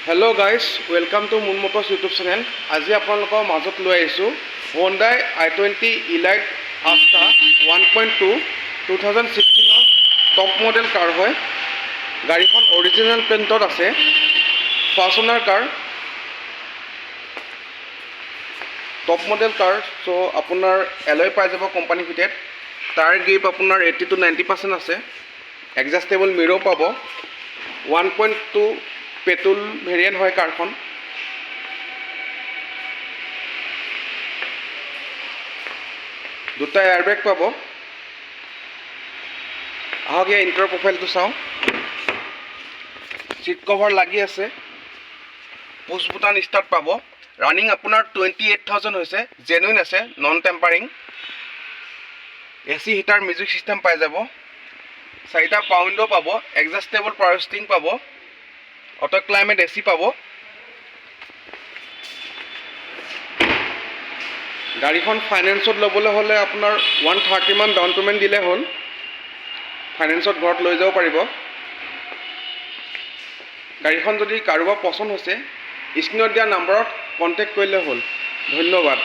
Hello guys, welcome to Moon Motors YouTube channel. আজি আপোনালোকৰ মাজত লৈ আহিছো Hyundai i20 Elite Asta 1.2 2016 top model কাৰ হয়। গাড়ীখন অৰিজিনাল পেইণ্টত আছে। ফাৰ্ষ্ট ওনাৰ কাৰ, টপ মডেল কাৰ। সো আপোনাৰ এলয় পাই যাব কোম্পানী ফিটেড। টায়াৰ গ্ৰিপ আপোনাৰ 80 to 90% আছে। এডজাস্টেবল মিৰৰ পাব। 1.2 পেট্ৰল ভেৰিয়েন্ট হয় কাৰখন। দুটা এয়াৰবেগ পাব। আহক ইয়াৰ ইণ্টাৰ প্ৰফাইলটো চাওঁ। সিট কভাৰ লাগি আছে। পুশ বুটান ষ্টাৰ্ট পাব। ৰানিং আপোনাৰ 28,000 হৈছে, জেনুইন আছে, non tampering. AC heater music system পাই যাব। 4টা পাউণ্ডো পাব। এডজাস্টেবল পাৱাৰ ষ্টিং পাব। অটো ক্লাইমেট এচি পাব। গাড়ীখন ফাইনেন্সত ল'বলৈ হ'লে আপোনাৰ 130 মান ডাউন পে'মেণ্ট দিলে হ'ল। ফাইনেন্সত ঘৰত লৈ যাব পাৰিব। গাড়ীখন যদি কাৰোবাৰ পচন্দ হৈছে স্ক্ৰীনত দিয়া নম্বৰত কণ্টেক্ট কৰিলে হ'ল। ধন্যবাদ।